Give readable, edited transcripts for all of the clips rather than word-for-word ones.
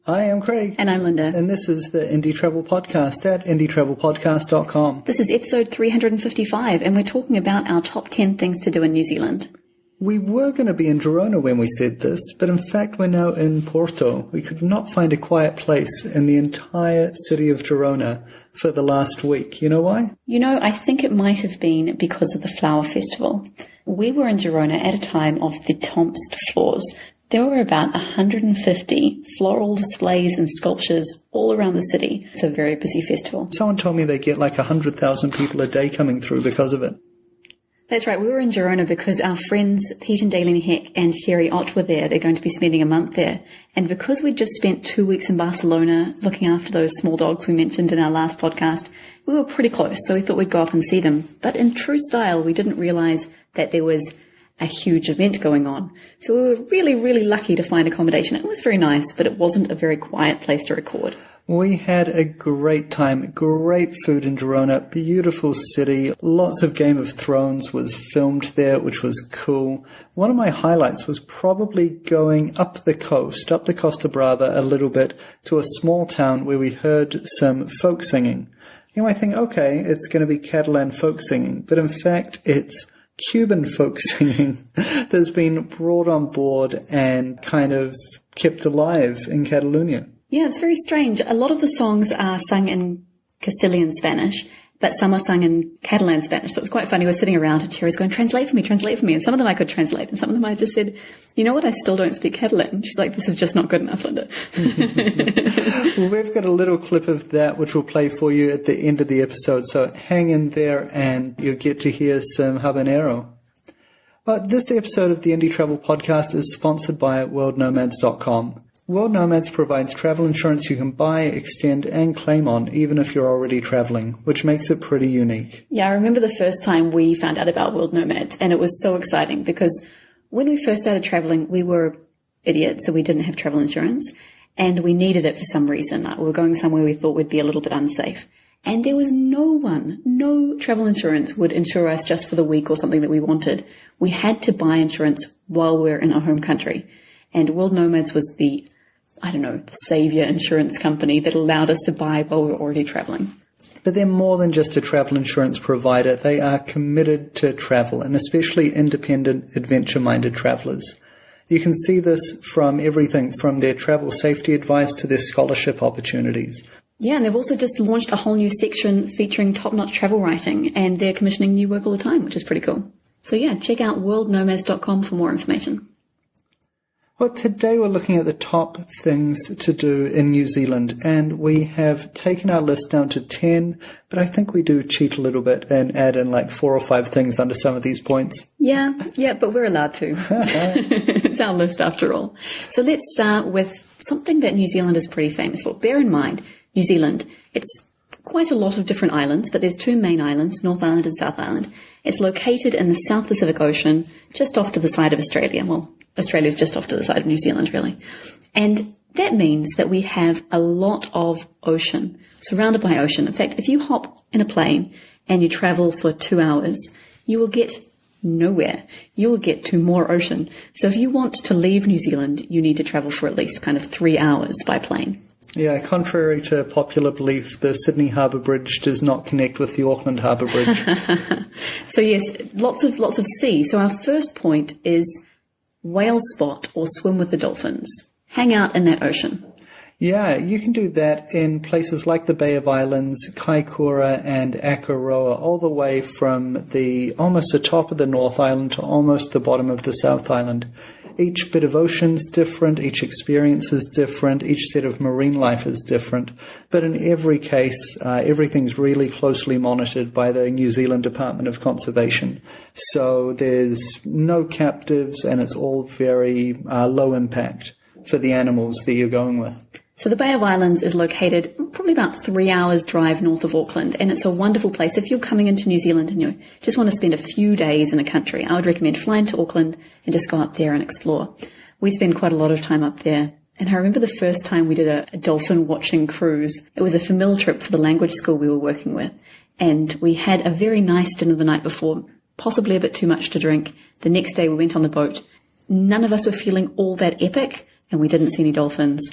Hi, I'm Craig. And I'm Linda. And this is the Indie Travel Podcast at indietravelpodcast.com. This is episode 355, and we're talking about our top 10 things to do in New Zealand. We were going to be in Girona when we said this, but in fact we're now in Porto. We could not find a quiet place in the entire city of Girona for the last week. You know why? I think it might have been because of the Flower Festival. We were in Girona at a time of the Tomst Floors. There were about 150 floral displays and sculptures all around the city. It's a very busy festival. Someone told me they get like 100,000 people a day coming through because of it. That's right. We were in Girona because our friends Pete and Daylene Heck and Sherry Ott were there. They're going to be spending a month there. And because we'd just spent 2 weeks in Barcelona looking after those small dogs we mentioned in our last podcast, we were pretty close, so we thought we'd go up and see them. But in true style, we didn't realize that there was a huge event going on. So we were really, really lucky to find accommodation. It was very nice, but it wasn't a very quiet place to record. We had a great time, great food in Girona, beautiful city, lots of Game of Thrones was filmed there, which was cool. One of my highlights was probably going up the Costa Brava a little bit to a small town where we heard some folk singing. You might think, okay, it's going to be Catalan folk singing, but in fact it's Cuban folk singing that's been brought on board and kind of kept alive in Catalonia. Yeah, it's very strange. A lot of the songs are sung in Castilian Spanish, but some are sung in Catalan Spanish. So it's quite funny. We're sitting around and Sherry's going, translate for me. And some of them I could translate. And some of them I just said, you know what, I still don't speak Catalan. She's like, this is just not good enough, Linda. Well, we've got a little clip of that which we'll play for you at the end of the episode. So hang in there and you'll get to hear some habanero. But this episode of the Indie Travel Podcast is sponsored by worldnomads.com. World Nomads provides travel insurance you can buy, extend, and claim on, even if you're already traveling, which makes it pretty unique. Yeah, I remember the first time we found out about World Nomads, and it was so exciting because when we first started traveling, we were idiots, so we didn't have travel insurance, and we needed it for some reason. Like we were going somewhere we thought would be a little bit unsafe. And there was no travel insurance would insure us just for the week or something that we wanted. We had to buy insurance while we were in our home country. And World Nomads was the savior insurance company that allowed us to buy while we were already traveling. But they're more than just a travel insurance provider. They are committed to travel, and especially independent, adventure-minded travelers. You can see this from everything from their travel safety advice to their scholarship opportunities. Yeah, and they've also just launched a whole new section featuring top-notch travel writing, and they're commissioning new work all the time, which is pretty cool. So yeah, check out worldnomads.com for more information. Well, today we're looking at the top things to do in New Zealand, and we have taken our list down to 10, but I think we do cheat a little bit and add in like 4 or 5 things under some of these points. Yeah, but we're allowed to. It's our list after all. So let's start with something that New Zealand is pretty famous for. Bear in mind, New Zealand, it's quite a lot of different islands, but there's 2 main islands, North Island and South Island. It's located in the South Pacific Ocean, just off to the side of Australia. Well, Australia's just off to the side of New Zealand, really. And that means that we have a lot of ocean, surrounded by ocean. In fact, if you hop in a plane and you travel for 2 hours, you will get nowhere. You will get to more ocean. So if you want to leave New Zealand, you need to travel for at least kind of 3 hours by plane. Yeah, contrary to popular belief, the Sydney Harbour Bridge does not connect with the Auckland Harbour Bridge. So yes, lots of sea. So our first point is whale spot or swim with the dolphins. Hang out in that ocean. Yeah, you can do that in places like the Bay of Islands, Kaikoura and Akaroa, all the way from almost the top of the North Island to almost the bottom of the South Island. Each bit of ocean's different, each experience is different, each set of marine life is different. But in every case, everything's really closely monitored by the New Zealand Department of Conservation. So there's no captives and it's all very low impact for the animals that you're going with. So the Bay of Islands is located probably about 3 hours drive north of Auckland, and it's a wonderful place. If you're coming into New Zealand and you just want to spend a few days in a country, I would recommend flying to Auckland and just go up there and explore. We spend quite a lot of time up there. And I remember the first time we did a dolphin watching cruise. It was a familiar trip for the language school we were working with. And we had a very nice dinner the night before, possibly a bit too much to drink. The next day we went on the boat. None of us were feeling all that epic, and we didn't see any dolphins.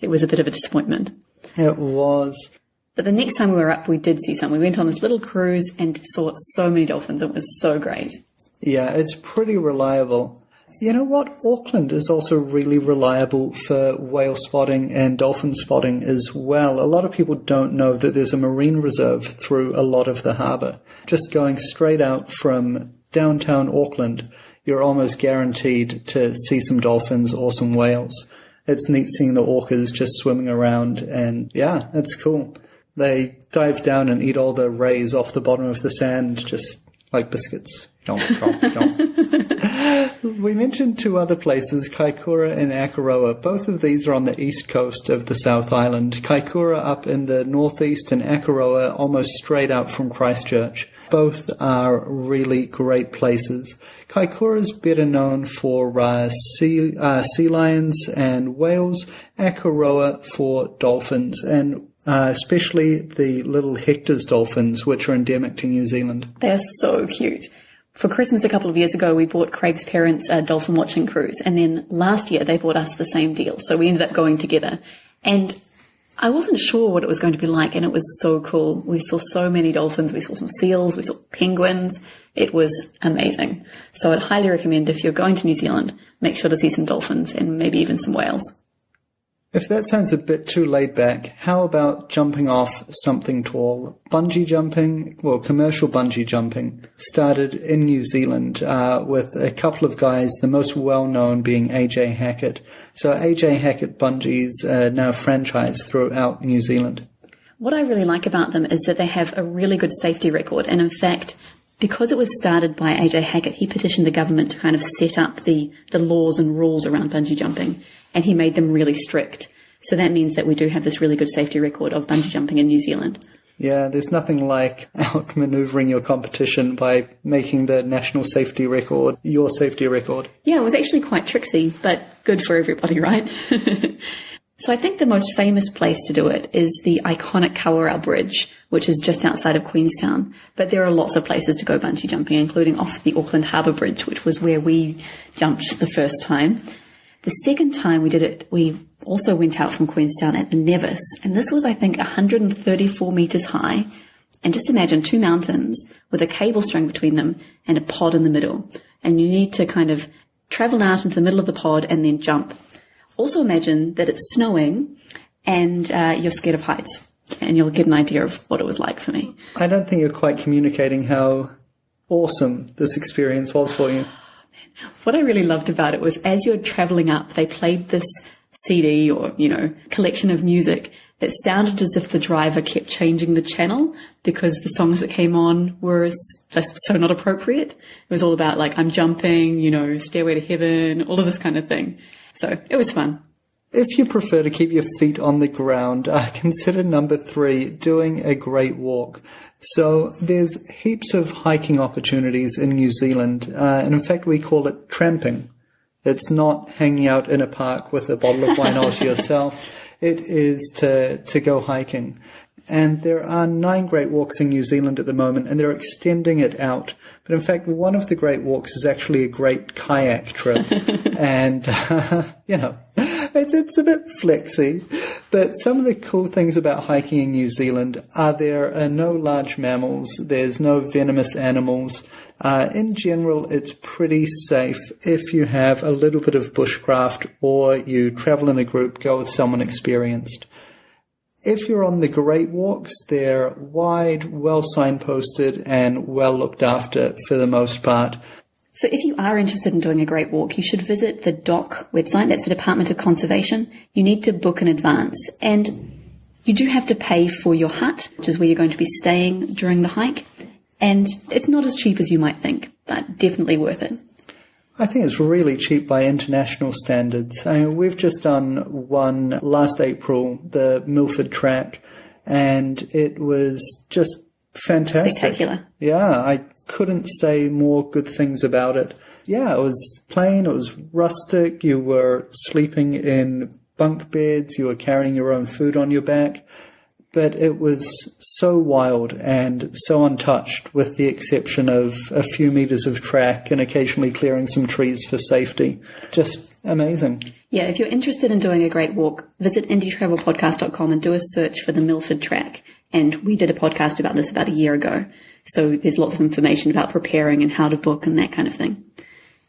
it was a bit of a disappointment. It was. But the next time we were up, we did see some. We went on this little cruise and saw so many dolphins. It was so great. Yeah, it's pretty reliable. You know what? Auckland is also really reliable for whale spotting and dolphin spotting as well. A lot of people don't know that there's a marine reserve through a lot of the harbour. Just going straight out from downtown Auckland, you're almost guaranteed to see some dolphins or some whales. It's neat seeing the orcas just swimming around, and yeah, it's cool. They dive down and eat all the rays off the bottom of the sand, just like biscuits. We mentioned two other places, Kaikoura and Akaroa. Both of these are on the east coast of the South Island. Kaikoura up in the northeast and Akaroa almost straight out from Christchurch. Both are really great places. Kaikoura is better known for sea lions and whales, Akaroa for dolphins, and especially the little Hector's dolphins, which are endemic to New Zealand. They're so cute. For Christmas a couple of years ago, we bought Craig's parents a dolphin watching cruise, and then last year they bought us the same deal, so we ended up going together. And I wasn't sure what it was going to be like, and it was so cool. We saw so many dolphins, we saw some seals, we saw penguins. It was amazing. So I'd highly recommend, if you're going to New Zealand, make sure to see some dolphins and maybe even some whales. If that sounds a bit too laid back, how about jumping off something tall? Bungee jumping, well, commercial bungee jumping, started in New Zealand with a couple of guys, the most well-known being AJ Hackett. So AJ Hackett bungees are now franchised throughout New Zealand. What I really like about them is that they have a really good safety record. And in fact, because it was started by AJ Hackett, he petitioned the government to kind of set up the laws and rules around bungee jumping, and he made them really strict. So that means that we do have this really good safety record of bungee jumping in New Zealand. Yeah, there's nothing like outmaneuvering your competition by making the national safety record your safety record. Yeah, it was actually quite tricksy, but good for everybody, right? So I think the most famous place to do it is the iconic Kawerau Bridge, which is just outside of Queenstown. But there are lots of places to go bungee jumping, including off the Auckland Harbour Bridge, which was where we jumped the first time. The second time we did it, we also went out from Queenstown at the Nevis, and this was, I think, 134 metres high. And just imagine two mountains with a cable string between them and a pod in the middle. And you need to kind of travel out into the middle of the pod and then jump. Also imagine that it's snowing and you're scared of heights, and you'll get an idea of what it was like for me. I don't think you're quite communicating how awesome this experience was for you. What I really loved about it was, as you're traveling up, they played this CD or, collection of music that sounded as if the driver kept changing the channel because the songs that came on were just so not appropriate. It was all about, like, I'm jumping, Stairway to Heaven, all of this kind of thing. So it was fun. If you prefer to keep your feet on the ground, consider number 3, doing a great walk. So there's heaps of hiking opportunities in New Zealand, and in fact we call it tramping. It's not hanging out in a park with a bottle of wine all to yourself. It is to go hiking. And there are 9 great walks in New Zealand at the moment, and they're extending it out. But in fact, one of the great walks is actually a great kayak trip. And, it's a bit flexy. But some of the cool things about hiking in New Zealand are there are no large mammals. There's no venomous animals. In general, it's pretty safe if you have a little bit of bushcraft or you travel in a group, go with someone experienced. If you're on the great walks, they're wide, well signposted, and well looked after for the most part. So if you are interested in doing a great walk, you should visit the DOC website. That's the Department of Conservation. You need to book in advance. And you do have to pay for your hut, which is where you're going to be staying during the hike. And it's not as cheap as you might think, but definitely worth it. I think it's really cheap by international standards. I mean, we've just done one last April, the Milford Track, and it was just fantastic. Spectacular. Yeah, I couldn't say more good things about it. Yeah, it was plain, it was rustic, you were sleeping in bunk beds, you were carrying your own food on your back. But it was so wild and so untouched, with the exception of a few meters of track and occasionally clearing some trees for safety. Just Amazing. Yeah, if you're interested in doing a great walk, visit indietravelpodcast.com and do a search for the Milford Track. And we did a podcast about this about a year ago. So there's lots of information about preparing and how to book and that kind of thing.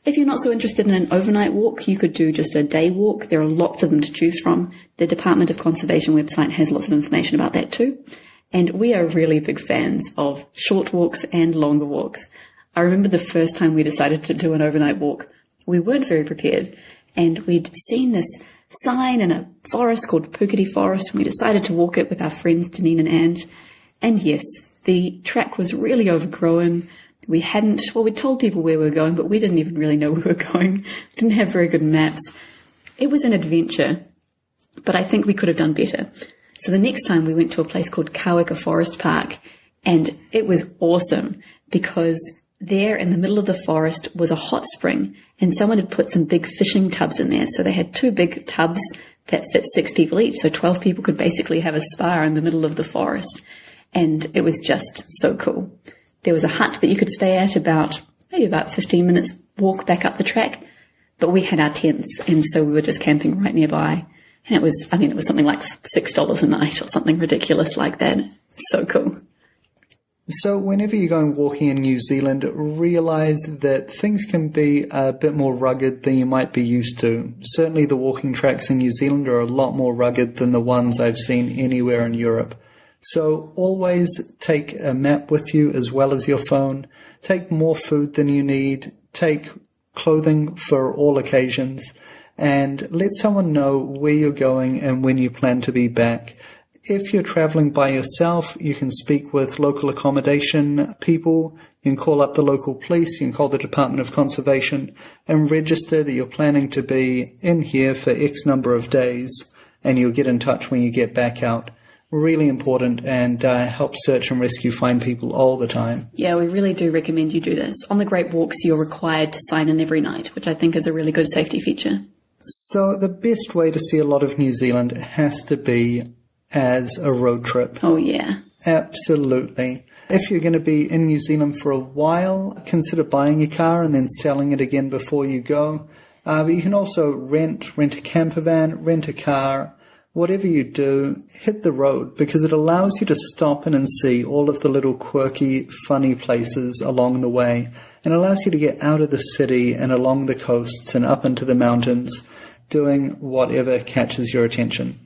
If you're not so interested in an overnight walk, you could do just a day walk. There are lots of them to choose from. The Department of Conservation website has lots of information about that too. And we are really big fans of short walks and longer walks. I remember the first time we decided to do an overnight walk, we weren't very prepared. And we'd seen this sign in a forest called Puketi Forest, and we decided to walk it with our friends Janine and Ange. And yes, the track was really overgrown. We told people where we were going, but we didn't even really know where we were going. We didn't have very good maps. It was an adventure, but I think we could have done better. So the next time we went to a place called Kaweka Forest Park, and it was awesome because there in the middle of the forest was a hot spring, and someone had put some big fishing tubs in there. So they had 2 big tubs that fit 6 people each. So 12 people could basically have a spa in the middle of the forest. And it was just so cool. There was a hut that you could stay at maybe about 15 minutes walk back up the track. But we had our tents, and so we were just camping right nearby. And it was something like $6 a night or something ridiculous like that. So cool. So whenever you're going walking in New Zealand, realize that things can be a bit more rugged than you might be used to. Certainly the walking tracks in New Zealand are a lot more rugged than the ones I've seen anywhere in Europe. So always take a map with you as well as your phone. Take more food than you need. Take clothing for all occasions. And let someone know where you're going and when you plan to be back. If you're traveling by yourself, you can speak with local accommodation people. You can call up the local police. You can call the Department of Conservation and register that you're planning to be in here for X number of days. And you'll get in touch when you get back out. Really important, and help search and rescue find people all the time. Yeah, we really do recommend you do this. On the Great Walks, you're required to sign in every night, which I think is a really good safety feature. So the best way to see a lot of New Zealand has to be as a road trip. Oh, yeah. Absolutely. If you're going to be in New Zealand for a while, consider buying a car and then selling it again before you go. But you can also rent a camper van, rent a car. Whatever you do, hit the road, because it allows you to stop in and see all of the little quirky, funny places along the way, and allows you to get out of the city and along the coasts and up into the mountains, doing whatever catches your attention.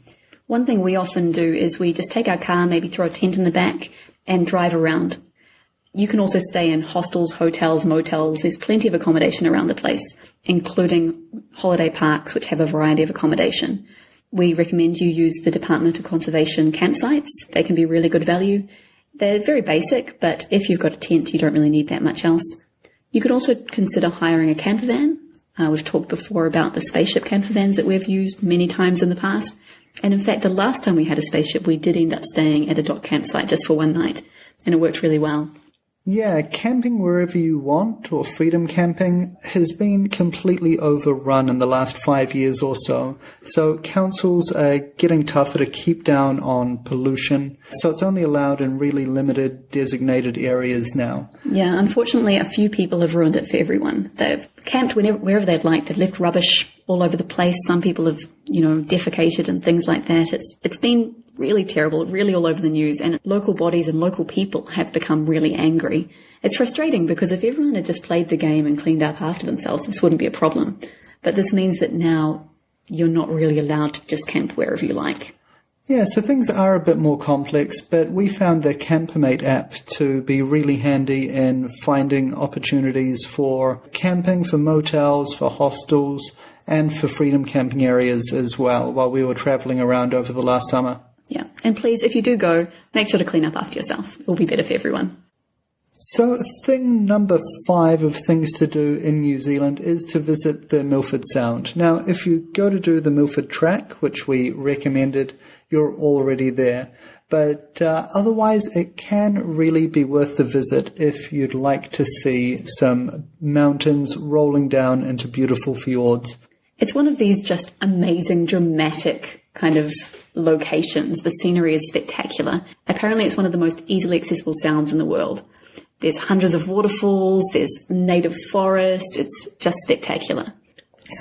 One thing we often do is we just take our car, maybe throw a tent in the back, and drive around. You can also stay in hostels, hotels, motels. There's plenty of accommodation around the place, including holiday parks, which have a variety of accommodation. We recommend you use the Department of Conservation campsites. They can be really good value. They're very basic, but if you've got a tent, you don't really need that much else. You could also consider hiring a camper van. We've talked before about the spaceship camper vans that we've used many times in the past. And in fact, the last time we had a spaceship, we did end up staying at a dock campsite just for one night, and it worked really well. Yeah, camping wherever you want, or freedom camping, has been completely overrun in the last 5 years or so. So councils are getting tougher to keep down on pollution. So it's only allowed in really limited designated areas now. Yeah, unfortunately, a few people have ruined it for everyone. They've camped wherever they'd like. They've left rubbish all over the place. Some people have, defecated and things like that. It's been really terrible, really all over the news, and local bodies and local people have become really angry. It's frustrating because if everyone had just played the game and cleaned up after themselves, this wouldn't be a problem. But this means that now you're not really allowed to just camp wherever you like. Yeah, so things are a bit more complex, but we found the Campermate app to be really handy in finding opportunities for camping, for motels, for hostels, and for freedom camping areas as well while we were traveling around over the last summer. Yeah, and please, if you do go, make sure to clean up after yourself. It will be better for everyone. So thing number 5 of things to do in New Zealand is to visit the Milford Sound. Now, if you go to do the Milford Track, which we recommended, you're already there. But otherwise, it can really be worth the visit if you'd like to see some mountains rolling down into beautiful fjords. It's one of these just amazing, dramatic kind of locations. The scenery is spectacular. Apparently, it's one of the most easily accessible sounds in the world. There's hundreds of waterfalls, there's native forest, it's just spectacular.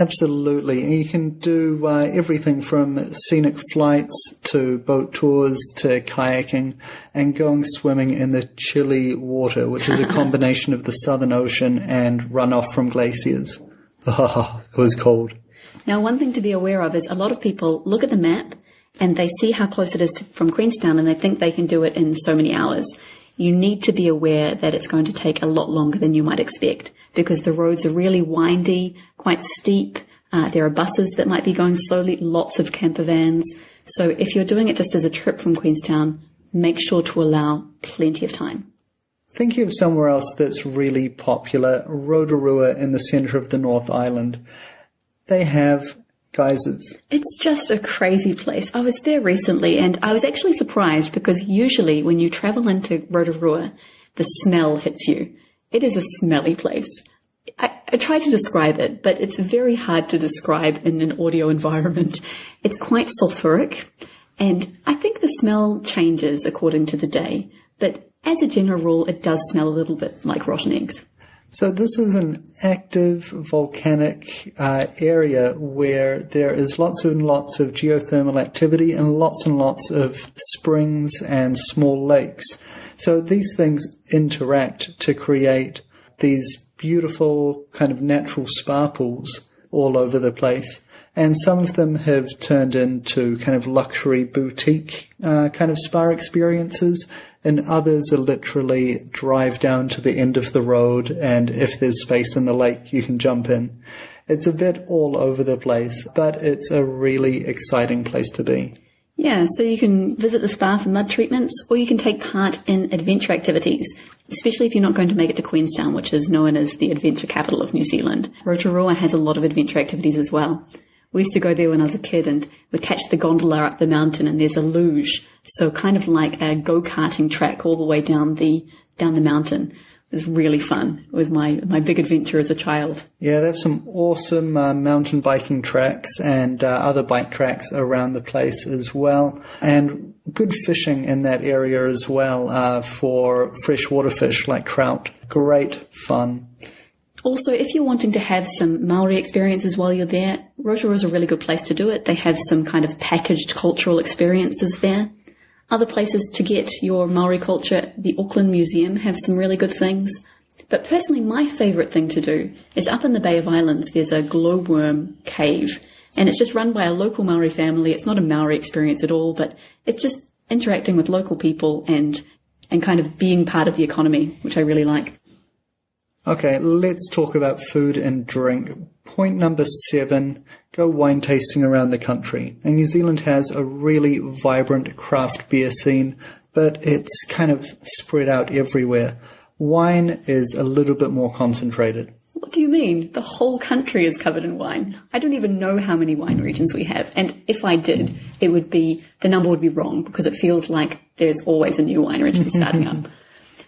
Absolutely. And you can do everything from scenic flights to boat tours to kayaking and going swimming in the chilly water, which is a combination of the Southern Ocean and runoff from glaciers. It was cold. Now, one thing to be aware of is a lot of people look at the map and they see how close it is from Queenstown and they think they can do it in so many hours. You need to be aware that it's going to take a lot longer than you might expect because the roads are really windy, quite steep. There are buses that might be going slowly, lots of camper vans. So if you're doing it just as a trip from Queenstown, make sure to allow plenty of time. Thinking of somewhere else that's really popular, Rotorua in the centre of the North Island. They have geysers. It's just a crazy place. I was there recently and I was actually surprised because usually when you travel into Rotorua, the smell hits you. It is a smelly place. I try to describe it, but it's very hard to describe in an audio environment. It's quite sulfuric and I think the smell changes according to the day, but as a general rule, it does smell a little bit like rotten eggs. So this is an active volcanic area where there is lots and lots of geothermal activity and lots of springs and small lakes. So these things interact to create these beautiful kind of natural spa pools all over the place. And some of them have turned into kind of luxury boutique kind of spa experiences. And others are literally drive down to the end of the road, and if there's space in the lake, you can jump in. It's a bit all over the place, but it's a really exciting place to be. Yeah, so you can visit the spa for mud treatments, or you can take part in adventure activities, especially if you're not going to make it to Queenstown, which is known as the adventure capital of New Zealand. Rotorua has a lot of adventure activities as well. We used to go there when I was a kid and we'd catch the gondola up the mountain and there's a luge. So kind of like a go-karting track all the way down the mountain. It was really fun. It was my big adventure as a child. Yeah, there's some awesome mountain biking tracks and other bike tracks around the place as well. And good fishing in that area as well for freshwater fish like trout. Great fun. Also, if you're wanting to have some Maori experiences while you're there, Rotorua is a really good place to do it. They have some kind of packaged cultural experiences there. Other places to get your Maori culture, the Auckland Museum have some really good things. But personally, my favourite thing to do is up in the Bay of Islands, there's a glowworm cave. And it's just run by a local Maori family. It's not a Maori experience at all, but it's just interacting with local people and kind of being part of the economy, which I really like. Okay, let's talk about food and drink. Point number 7, go wine tasting around the country. And New Zealand has a really vibrant craft beer scene, but it's kind of spread out everywhere. Wine is a little bit more concentrated. What do you mean? The whole country is covered in wine. I don't even know how many wine regions we have. And if I did, the number would be wrong because it feels like there's always a new wine region starting up.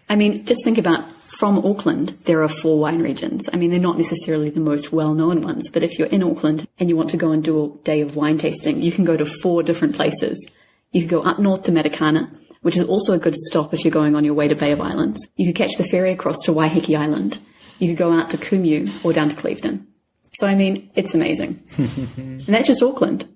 I mean, just think about from Auckland, there are 4 wine regions. I mean, they're not necessarily the most well-known ones, but if you're in Auckland and you want to go and do a day of wine tasting, you can go to 4 different places. You could go up north to Matakana, which is also a good stop if you're going on your way to Bay of Islands. You could catch the ferry across to Waiheke Island. You could go out to Kumeu or down to Clevedon. So, I mean, it's amazing. And that's just Auckland.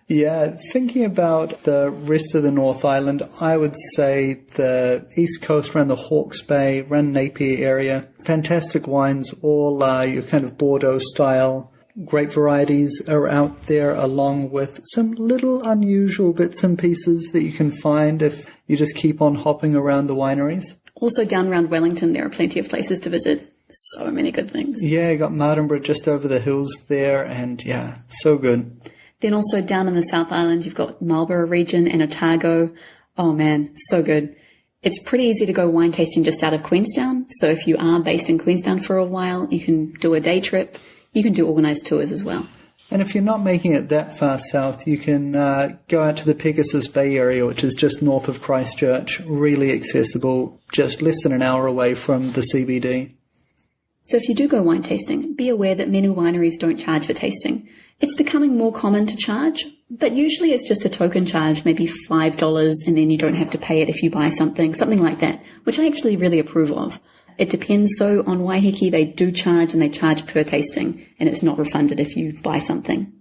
Yeah, thinking about the rest of the North Island, I would say the East Coast around the Hawke's Bay, around Napier area, fantastic wines, all your kind of Bordeaux style. Great varieties are out there along with some little unusual bits and pieces that you can find if you just keep on hopping around the wineries. Also down around Wellington, there are plenty of places to visit. So many good things. Yeah, you got Martinborough just over the hills there and yeah, so good. Then also down in the South Island, you've got Marlborough region and Otago. Oh man, so good. It's pretty easy to go wine tasting just out of Queenstown. So if you are based in Queenstown for a while, you can do a day trip. You can do organised tours as well. And if you're not making it that far south, you can go out to the Pegasus Bay area, which is just north of Christchurch. Really accessible, just less than an hour away from the CBD. So if you do go wine tasting, be aware that many wineries don't charge for tasting. It's becoming more common to charge, but usually it's just a token charge, maybe $5, and then you don't have to pay it if you buy something like that, which I actually really approve of. It depends, though. On Waiheke, they do charge, and they charge per tasting, and it's not refunded if you buy something.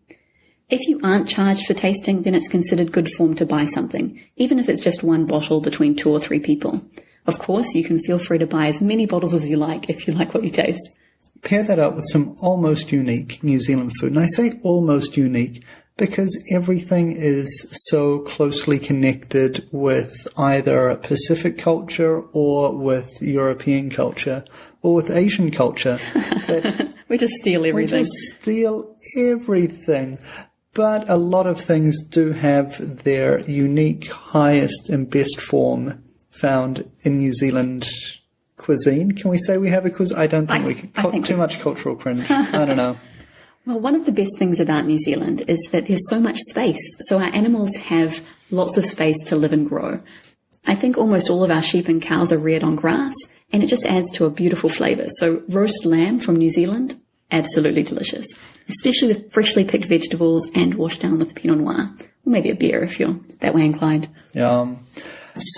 If you aren't charged for tasting, then it's considered good form to buy something, even if it's just one bottle between 2 or 3 people. Of course, you can feel free to buy as many bottles as you like if you like what you taste. Pair that up with some almost unique New Zealand food. And I say almost unique because everything is so closely connected with either Pacific culture or with European culture or with Asian culture. We just steal everything. We just steal everything. But a lot of things do have their unique, highest and best form found in New Zealand cuisine. Can we say we have a cuisine? I don't think we can. Too much cultural cringe. I don't know. Well, one of the best things about New Zealand is that there's so much space. So our animals have lots of space to live and grow. I think almost all of our sheep and cows are reared on grass, and it just adds to a beautiful flavour. So roast lamb from New Zealand, absolutely delicious, especially with freshly picked vegetables and washed down with Pinot Noir, or maybe a beer if you're that way inclined.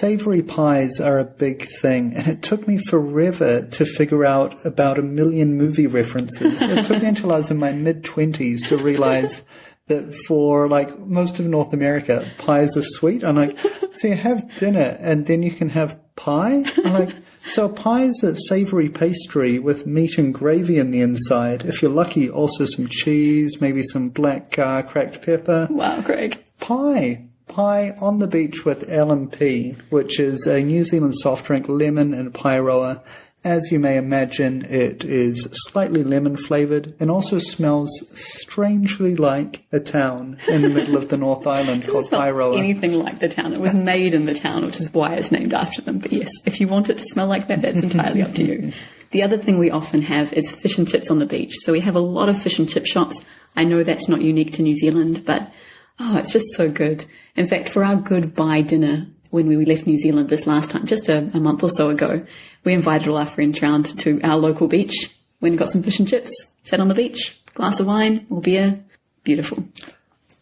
Savoury pies are a big thing, and it took me forever to figure out about 1 million movie references. It took me until I was in my mid-20s to realise that for, like, most of North America, pies are sweet. I'm like, so you have dinner, and then you can have pie? I'm like, so pie is a savoury pastry with meat and gravy in the inside. If you're lucky, also some cheese, maybe some black cracked pepper. Wow, Greg. Pie on the beach with L&P, which is a New Zealand soft drink, lemon and Paeroa. As you may imagine, it is slightly lemon flavoured and also smells strangely like a town in the middle of the North Island called Paeroa. Anything like the town. It was made in the town, which is why it's named after them. But yes, if you want it to smell like that, that's entirely up to you. The other thing we often have is fish and chips on the beach. So we have a lot of fish and chip shops. I know that's not unique to New Zealand, but it's just so good. In fact, for our goodbye dinner, when we left New Zealand this last time, just a month or so ago, we invited all our friends round to our local beach, went and got some fish and chips, sat on the beach, glass of wine or beer. Beautiful.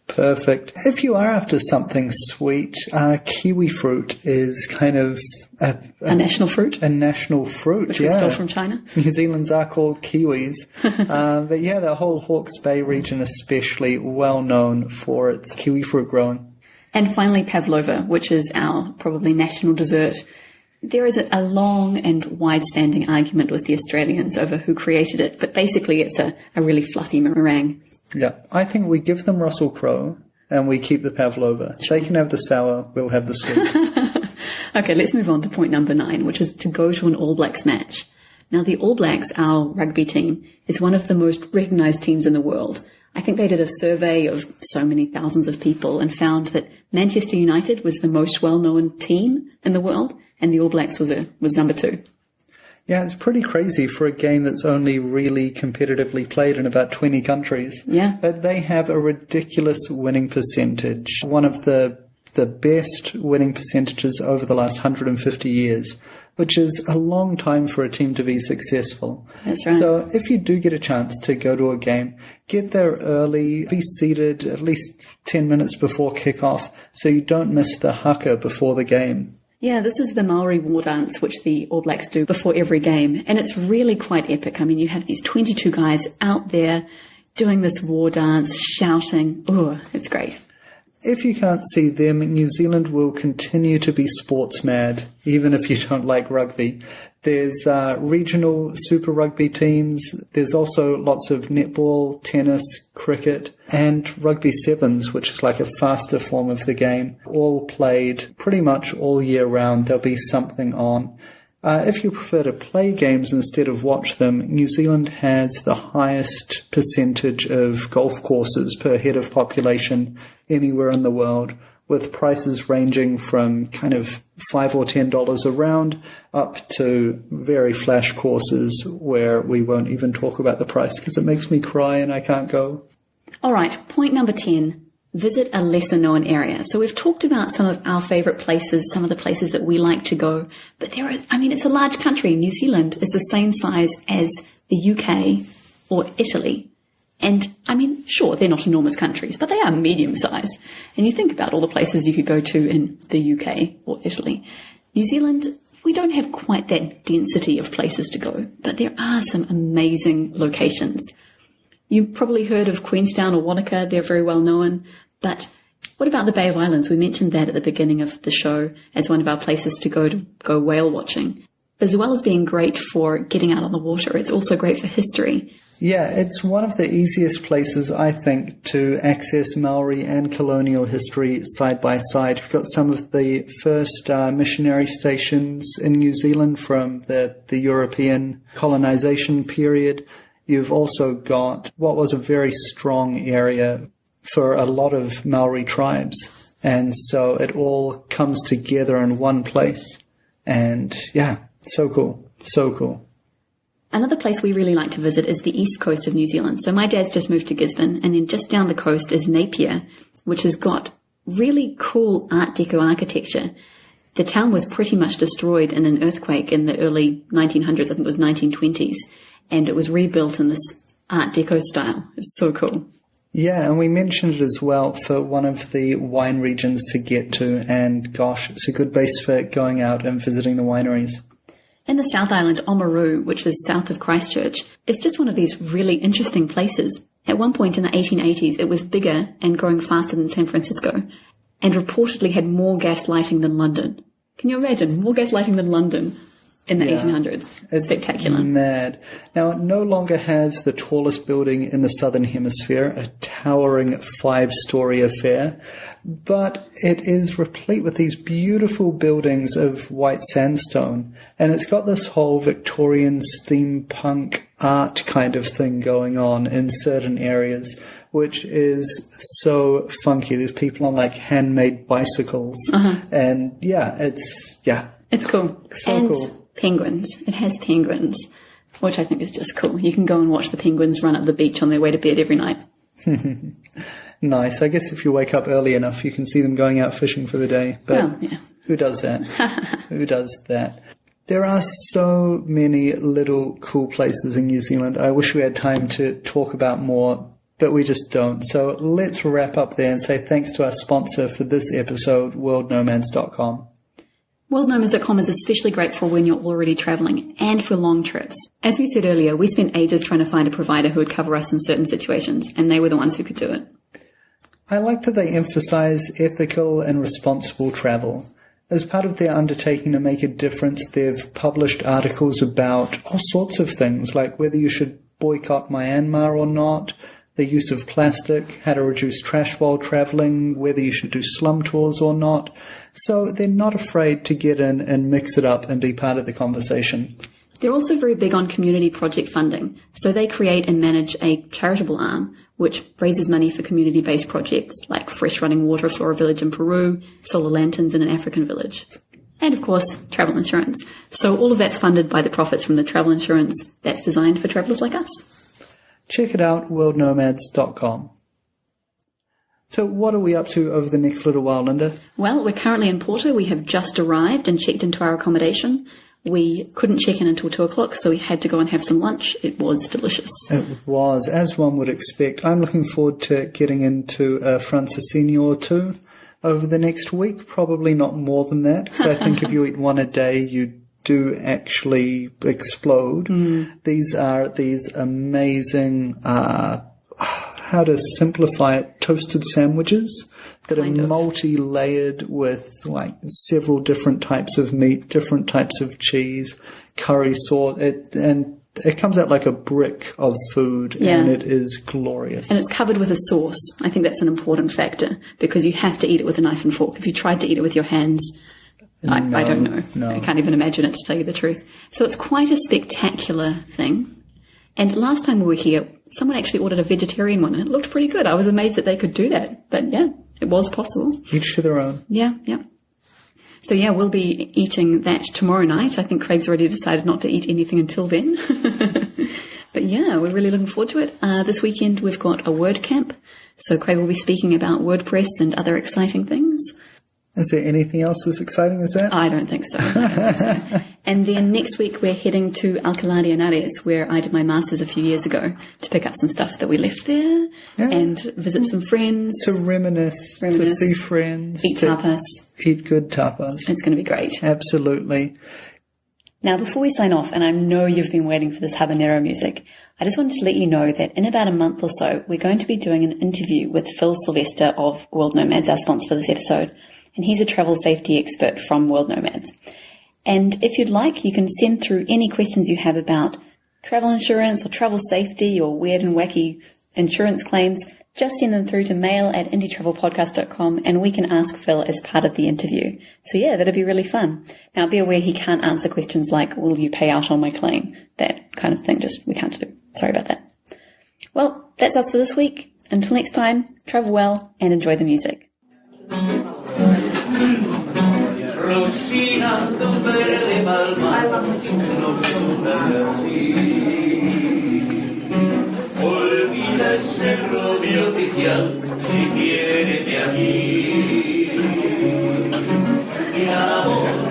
Perfect. If you are after something sweet, kiwi fruit is kind of a national fruit. A national fruit, which we stole from China. New Zealand's are called kiwis. But yeah, the whole Hawke's Bay region especially well known for its kiwi fruit growing. And finally, pavlova, which is our probably national dessert. There is a long and wide-standing argument with the Australians over who created it, but basically it's a really fluffy meringue. Yeah, I think we give them Russell Crowe and we keep the pavlova. They can have the sour, we'll have the sweet. Okay, let's move on to point number 9, which is to go to an All Blacks match. Now, the All Blacks, our rugby team, is one of the most recognised teams in the world. I think they did a survey of so many thousands of people and found that Manchester United was the most well-known team in the world, and the All Blacks was number 2. Yeah, it's pretty crazy for a game that's only really competitively played in about 20 countries. Yeah. But they have a ridiculous winning percentage, one of the best winning percentages over the last 150 years, which is a long time for a team to be successful. That's right. So if you do get a chance to go to a game, get there early, be seated at least 10 minutes before kickoff so you don't miss the haka before the game. Yeah, this is the Maori war dance, which the All Blacks do before every game. And it's really quite epic. I mean, you have these 22 guys out there doing this war dance, shouting. Oh, it's great. If you can't see them, New Zealand will continue to be sports mad, even if you don't like rugby. There's regional Super Rugby teams. There's also lots of netball, tennis, cricket, and rugby sevens, which is like a faster form of the game, all played pretty much all year round. There'll be something on. If you prefer to play games instead of watch them, New Zealand has the highest percentage of golf courses per head of population anywhere in the world, with prices ranging from kind of $5 or $10 a round up to very flash courses where we won't even talk about the price because it makes me cry and I can't go. All right, point number 10. Visit a lesser known area. So we've talked about some of our favourite places, some of the places that we like to go, but it's a large country. New Zealand is the same size as the UK or Italy. And sure, they're not enormous countries, but they are medium sized. And you think about all the places you could go to in the UK or Italy. New Zealand, we don't have quite that density of places to go, but there are some amazing locations. You've probably heard of Queenstown or Wanaka. They're very well known. But what about the Bay of Islands? We mentioned that at the beginning of the show as one of our places to go whale watching. As well as being great for getting out on the water, it's also great for history. Yeah, it's one of the easiest places, I think, to access Maori and colonial history side by side. We've got some of the first missionary stations in New Zealand from the European colonization period. You've also got what was a very strong area for a lot of Maori tribes. And so it all comes together in one place. And yeah, so cool. So cool. Another place we really like to visit is the east coast of New Zealand. So my dad's just moved to Gisborne, and then just down the coast is Napier, which has got really cool Art Deco architecture. The town was pretty much destroyed in an earthquake in the early 1900s, I think it was 1920s, and it was rebuilt in this Art Deco style. It's so cool. Yeah, and we mentioned it as well for one of the wine regions to get to, and gosh, it's a good base for going out and visiting the wineries. In the South Island, Oamaru, which is south of Christchurch, is just one of these really interesting places. At one point in the 1880s, it was bigger and growing faster than San Francisco, and reportedly had more gas lighting than London. Can you imagine? More gas lighting than London in the 1800s. It's spectacular. Mad. Now, it no longer has the tallest building in the Southern Hemisphere, a towering 5-story affair, but it is replete with these beautiful buildings of white sandstone, and it's got this whole Victorian steampunk art kind of thing going on in certain areas, which is so funky. There's people on like handmade bicycles, and it's cool. So cool. Penguins. It has penguins, which I think is just cool. You can go and watch the penguins run up the beach on their way to bed every night. Nice. I guess if you wake up early enough, you can see them going out fishing for the day. But who does that? Who does that? There are so many little cool places in New Zealand. I wish we had time to talk about more, but we just don't. So let's wrap up there and say thanks to our sponsor for this episode, worldnomads.com. Worldnomads.com is especially great for when you're already traveling and for long trips. As we said earlier, we spent ages trying to find a provider who would cover us in certain situations, and they were the ones who could do it. I like that they emphasize ethical and responsible travel. As part of their undertaking to make a difference, they've published articles about all sorts of things, like whether you should boycott Myanmar or not, the use of plastic, how to reduce trash while traveling, whether you should do slum tours or not. So they're not afraid to get in and mix it up and be part of the conversation. They're also very big on community project funding. So they create and manage a charitable arm which raises money for community-based projects like fresh running water for a village in Peru, solar lanterns in an African village. And of course, travel insurance. So all of that's funded by the profits from the travel insurance that's designed for travellers like us. Check it out, worldnomads.com. So what are we up to over the next little while, Linda? Well, we're currently in Porto. We have just arrived and checked into our accommodation. We couldn't check in until 2 o'clock, so we had to go and have some lunch. It was delicious. It was, as one would expect. I'm looking forward to getting into a francesinha or two over the next week. Probably not more than that, because I think if you eat one a day, you do actually explode. These are these amazing, how to simplify it, toasted sandwiches that are multi-layered with like several different types of meat, different types of cheese, curry sauce, and it comes out like a brick of food, and it is glorious. And it's covered with a sauce. I think that's an important factor because you have to eat it with a knife and fork. If you tried to eat it with your hands, I don't know. No. I can't even imagine it, to tell you the truth. So it's quite a spectacular thing. And last time we were here, someone actually ordered a vegetarian one, and it looked pretty good. I was amazed that they could do that. But yeah, it was possible. Each to their own. Yeah. So yeah, we'll be eating that tomorrow night. I think Craig's already decided not to eat anything until then. But yeah, we're really looking forward to it. This weekend we've got a word camp. So Craig will be speaking about WordPress and other exciting things. Is there anything else as exciting as that? I don't think so. And then next week we're heading to Alcalá de Henares, where I did my master's a few years ago, to pick up some stuff that we left there and visit some friends. To reminisce, to see friends. Eat tapas. Eat good tapas. It's going to be great. Absolutely. Now, before we sign off, and I know you've been waiting for this habanero music, I just wanted to let you know that in about a month or so, we're going to be doing an interview with Phil Sylvester of World Nomads, our sponsor for this episode, and he's a travel safety expert from World Nomads. And if you'd like, you can send through any questions you have about travel insurance or travel safety or weird and wacky insurance claims. Just send them through to mail@indietravelpodcast.com and we can ask Phil as part of the interview. So yeah, that'd be really fun. Now be aware he can't answer questions like, will you pay out on my claim? That kind of thing, we can't do. Sorry about that. Well, that's us for this week. Until next time, travel well and enjoy the music. Rosina, don verde palma, olvida el cerro mi oficial, si quiere de aquí. Mi amor.